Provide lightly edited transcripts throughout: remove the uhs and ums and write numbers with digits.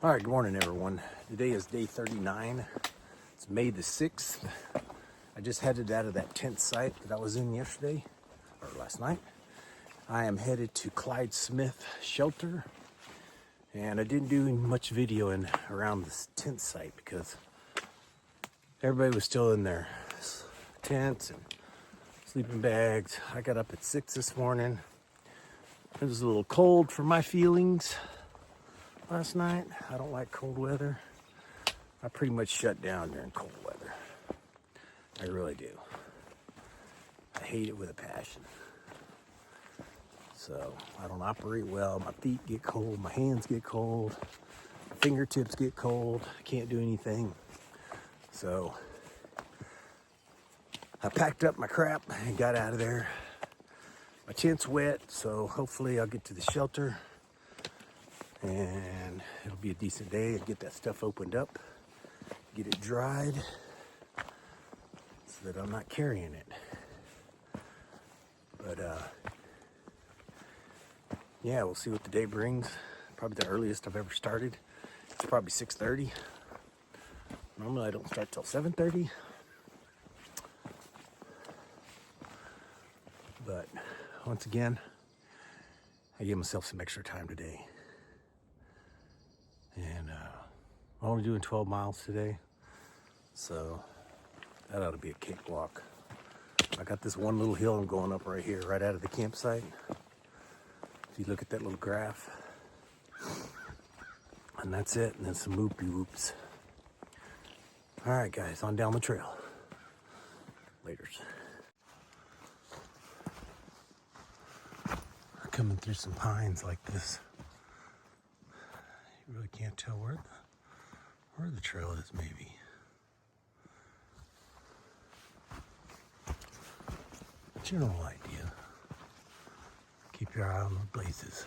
All right, good morning, everyone. Today is day 39. It's May the 6th. I just headed out of that tent site that I was in yesterday, or last night. I am headed to Clyde Smith shelter, and I didn't do much videoing around this tent site because everybody was still in their tents and sleeping bags. I got up at 6 this morning. It was a little cold for my feelings last night. I don't like cold weather. I pretty much shut down during cold weather. I really do. I hate it with a passion. So I don't operate well. My feet get cold, my hands get cold, my fingertips get cold. I can't do anything. So I packed up my crap and got out of there. My tent's wet, so hopefully I'll get to the shelter and it'll be a decent day and get that stuff opened up, get it dried so that I'm not carrying it. But yeah, we'll see what the day brings. Probably the earliest I've ever started. It's probably 6:30. Normally I don't start till 7:30. But once again, I gave myself some extra time today. And I'm only doing 12 miles today, so that ought to be a cakewalk. I got this one little hill I'm going up right here, right out of the campsite. If you look at that little graph, and that's it, and then some whoopie whoops. All right, guys, on down the trail. Laters. Coming through some pines like this. You really can't tell where the trail is, maybe. General idea. Keep your eye on the blazes.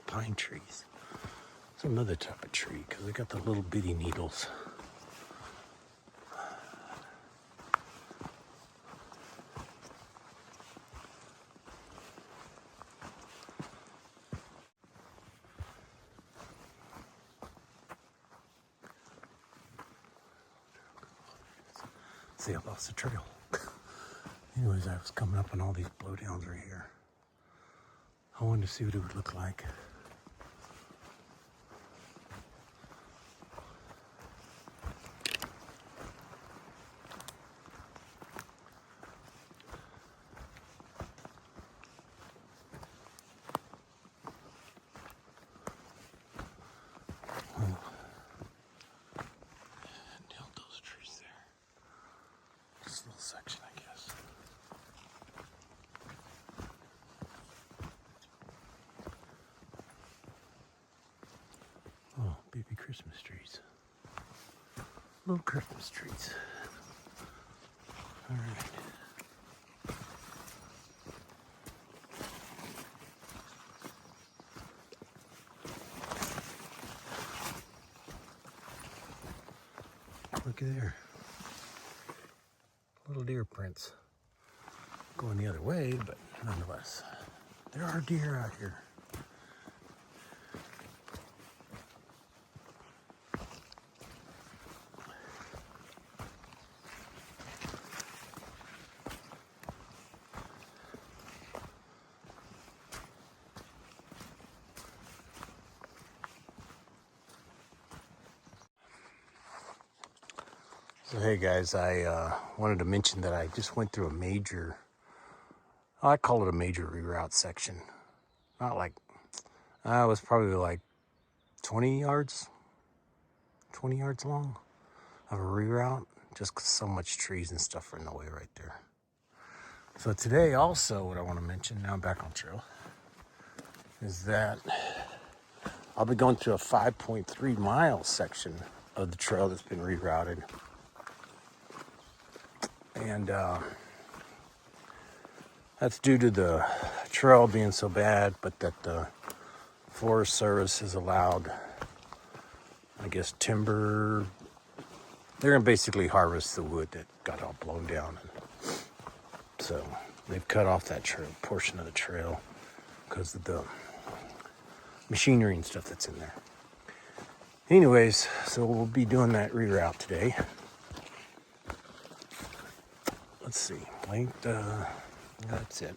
Pine trees. It's another type of tree because they got the little bitty needles. See, I lost the trail. Anyways, I was coming up on all these blowdowns right here. I wanted to see what it would look like. Nailed those trees there. This little section, I guess. Oh, baby Christmas trees. Little Christmas trees. All right. Look at there. Little deer prints. Going the other way, but nonetheless, there are deer out here. So hey guys, I wanted to mention that I just went through a major, I call it a major reroute section. Not like, it was probably like 20 yards long of a reroute, just 'cause so much trees and stuff are in the way right there. So today also, what I want to mention, now I'm back on trail, is that I'll be going through a 5.3 mile section of the trail that's been rerouted. And that's due to the trail being so bad, but that the Forest Service has allowed, I guess, timber. They're going to basically harvest the wood that got all blown down. So they've cut off that portion of the trail because of the machinery and stuff that's in there. Anyways, so we'll be doing that reroute today. Let's see, length, that's it.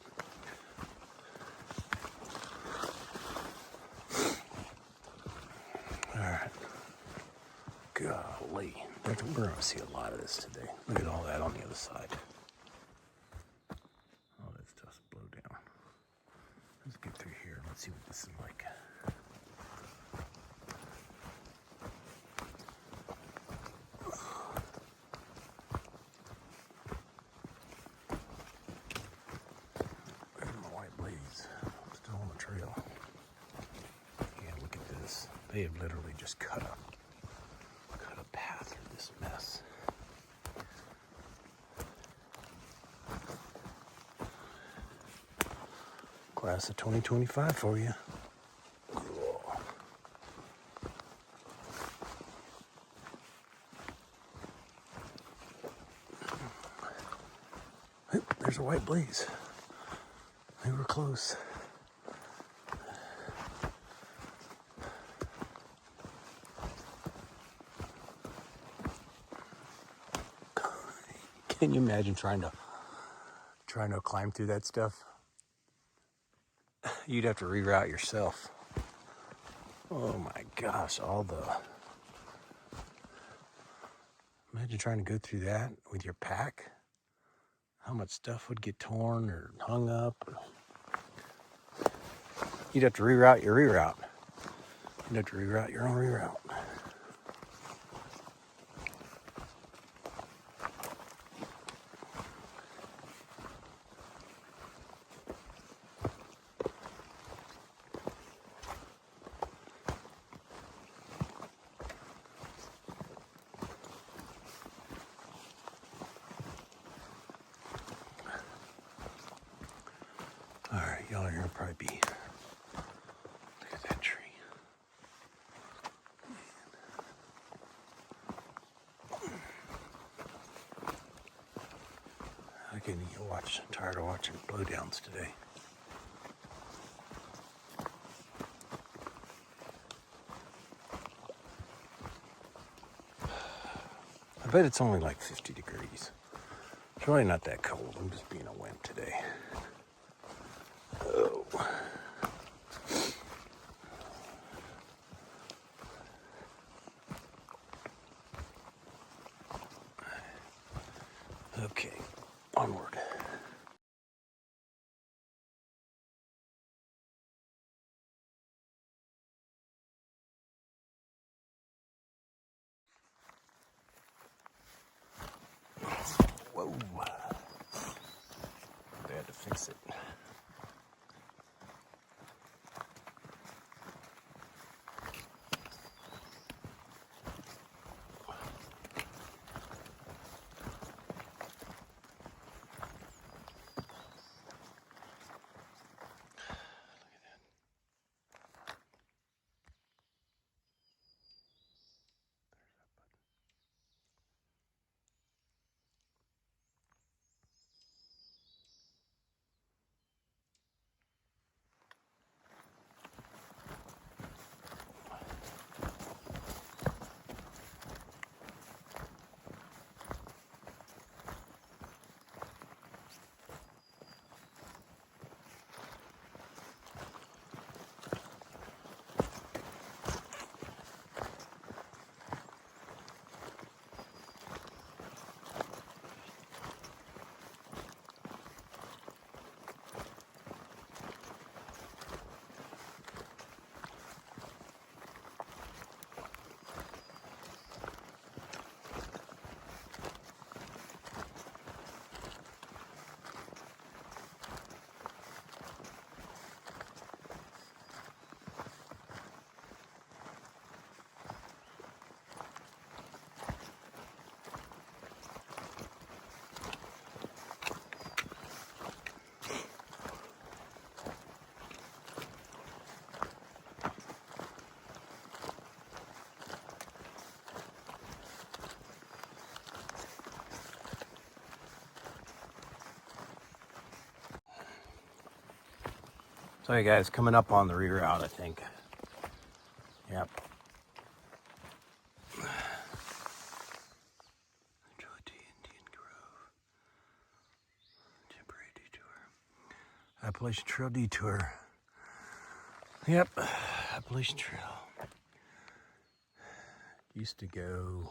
All right, golly, we're gonna see a lot of this today. Look at all that on the other side. All that stuff's blow down. Let's get through here. Let's see what this is like. Still on the trail. Yeah, look at this. They have literally just cut a path through this mess. Class of 2025 for you. Cool. Oop, there's a white blaze. They were close. Can you imagine trying to climb through that stuff? You'd have to reroute yourself. Oh my gosh, imagine trying to go through that with your pack. How much stuff would get torn or hung up? You'd have to reroute your reroute. You'd have to reroute your own reroute. All right, y'all are gonna probably be. Look at that tree. I can't even watch. I'm tired of watching blowdowns today. I bet it's only like 50 degrees. It's really not that cold. I'm just being a wimp today. Oh. Okay, onward. Whoa. They had to fix it. So hey guys, coming up on the reroute, I think. Yep. Indian Grove. Temporary detour. Appalachian Trail detour. Yep, Appalachian Trail. Used to go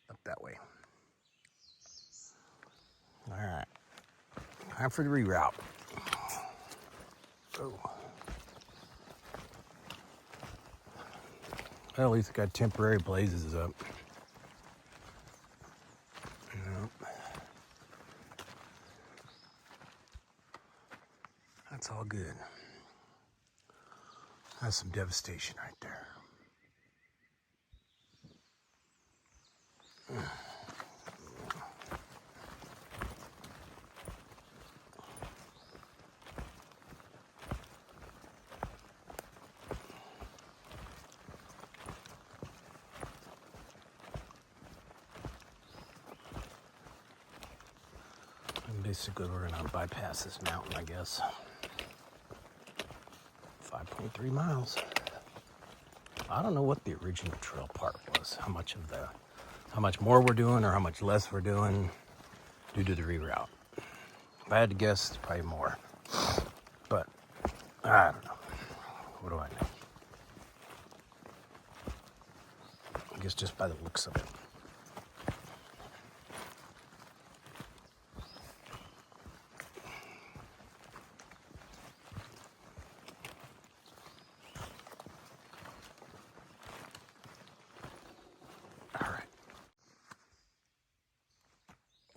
up that way. All right, time for the reroute. Oh. Well, at least it got temporary blazes up. Yep. That's all good. That's some devastation right there. And basically, we're gonna bypass this mountain, I guess. 5.3 miles. I don't know what the original trail part was. How much more we're doing or how much less we're doing due to the reroute. If I had to guess, it's probably more. But I don't know. What do I know? I guess just by the looks of it.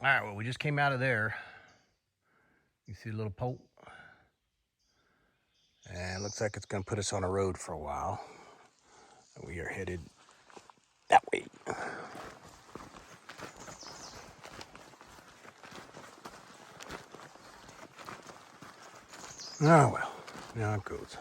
All right, well, we just came out of there. You see a little poke? And it looks like it's gonna put us on a road for a while. And we are headed that way. Oh well, now it goes.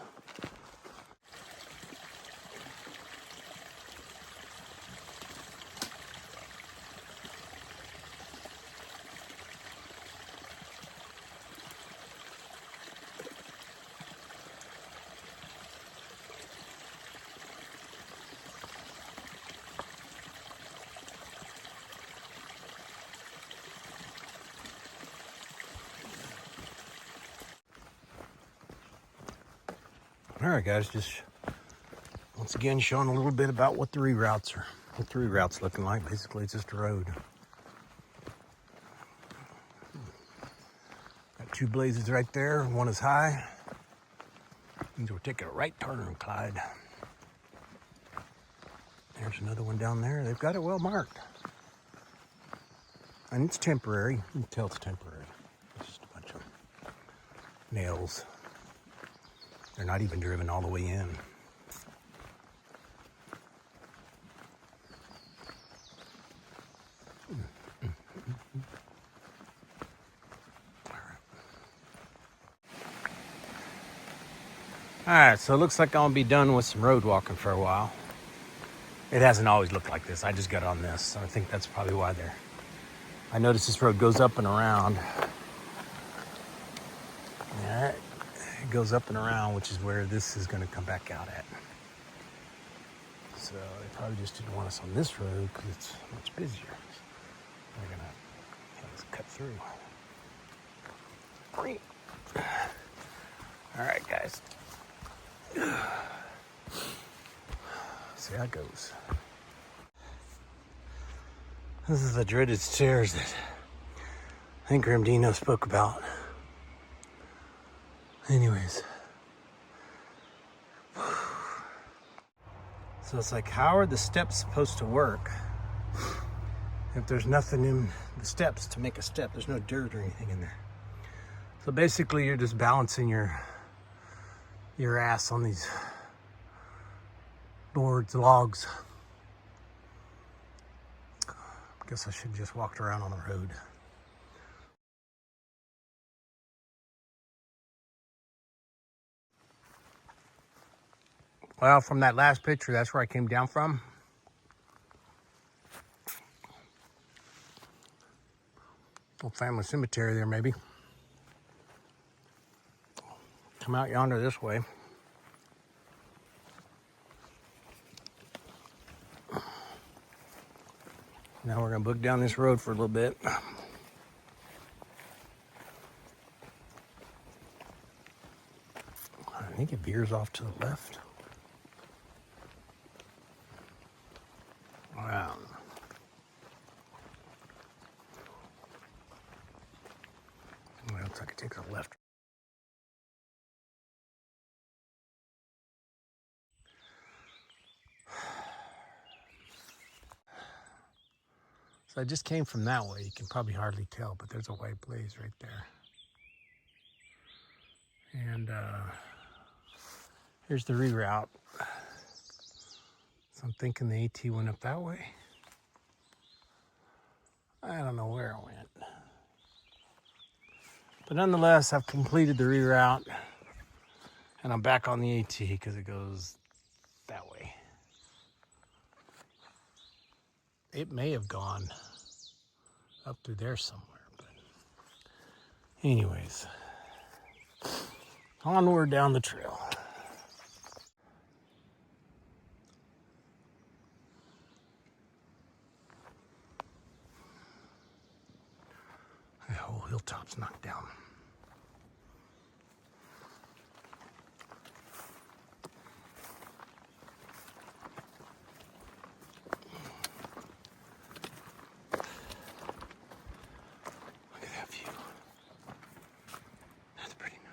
All right, guys, just once again showing a little bit about what the reroute's looking like. Basically, it's just a road. Got two blazes right there. One is high. Means we're taking a right turn on Clyde. There's another one down there. They've got it well marked. And it's temporary. You can tell it's temporary. It's just a bunch of nails. They're not even driven all the way in. All right, so it looks like I'm gonna be done with some road walking for a while. It hasn't always looked like this. I just got on this, so I think that's probably why I noticed this road goes up and around. All right, it goes up and around, which is where this is gonna come back out at. So they probably just didn't want us on this road because it's much busier. So they're gonna have us cut through. Great. All right, guys. See how it goes. This is the dreaded stairs that I think Dino spoke about. Anyways. So it's like, how are the steps supposed to work if there's nothing in the steps to make a step? There's no dirt or anything in there. So basically you're just balancing your ass on these boards, logs. I guess I should just walked around on the road. Well, from that last picture, that's where I came down from. Old family cemetery there, maybe. come out yonder this way. Now we're gonna book down this road for a little bit. I think it veers off to the left. Wow. Well, it looks like it takes a left. So I just came from that way. You can probably hardly tell, but there's a white blaze right there. And here's the reroute. So I'm thinking the AT went up that way. I don't know where it went. But nonetheless, I've completed the reroute. And I'm back on the AT because it goes that way. It may have gone up through there somewhere, but anyways, onward down the trail. The whole hilltop's knocked down. Look at that view. That's pretty nice.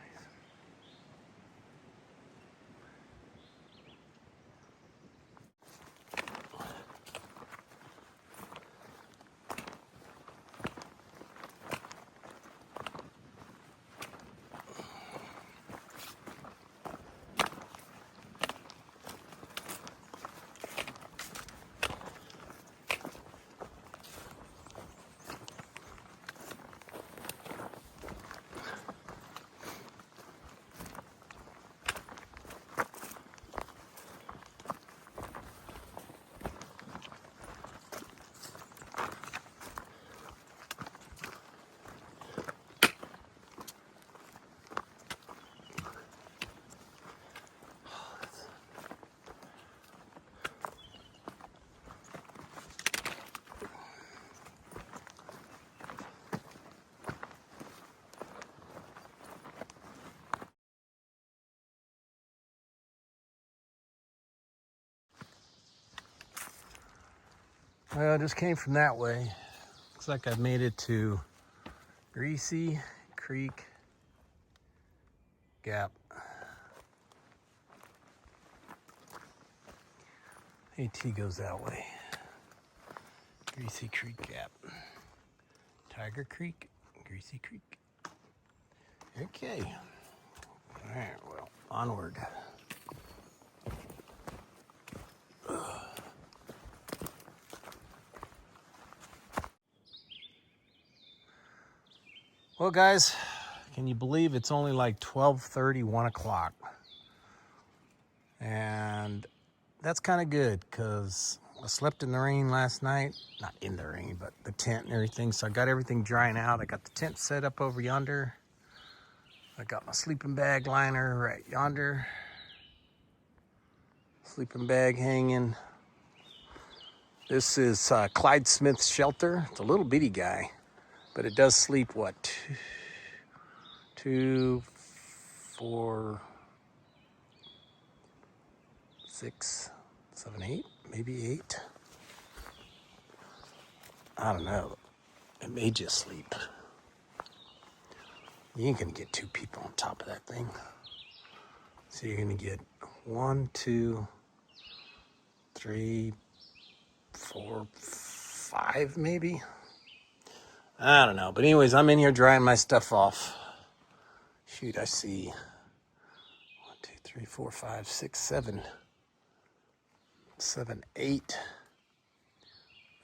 Well, I just came from that way. Looks like I've made it to Greasy Creek Gap. AT goes that way. Greasy Creek Gap. Tiger Creek, Greasy Creek. Okay. All right, well, onward. Well, guys, can you believe it's only like 12:30, 1 o'clock? And that's kind of good because I slept in the rain last night. Not in the rain, but the tent and everything. So I got everything drying out. I got the tent set up over yonder. I got my sleeping bag liner right yonder. Sleeping bag hanging. This is Clyde Smith's shelter. It's a little bitty guy, but it does sleep, what, 2, 4, 6, 7, 8, maybe 8. I don't know. It may just sleep. You ain't gonna get 2 people on top of that thing. So you're gonna get 1, 2, 3, 4, 5 maybe. I don't know. But anyways, I'm in here drying my stuff off. Shoot, I see 1, 2, 3, 4, 5, 6, 7, 8.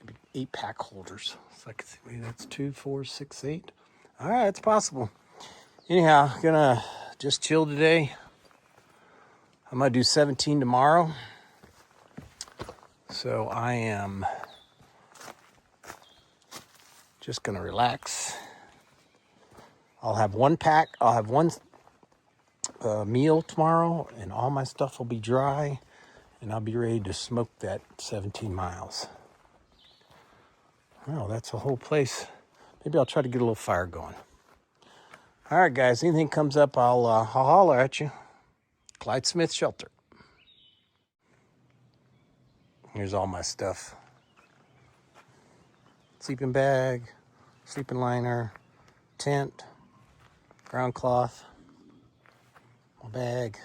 Maybe 8 pack holders. So I can see, maybe that's 2, 4, 6, 8. All right, it's possible. Anyhow, gonna just chill today. I'm gonna do 17 tomorrow. So I am just gonna relax. I'll have one pack. I'll have one meal tomorrow, and all my stuff will be dry, and I'll be ready to smoke that 17 miles. Well, that's the whole place. Maybe I'll try to get a little fire going. All right, guys, anything comes up, I'll holler at you. Clyde Smith Shelter. Here's all my stuff. Sleeping bag, sleeping liner, tent, ground cloth, my bag.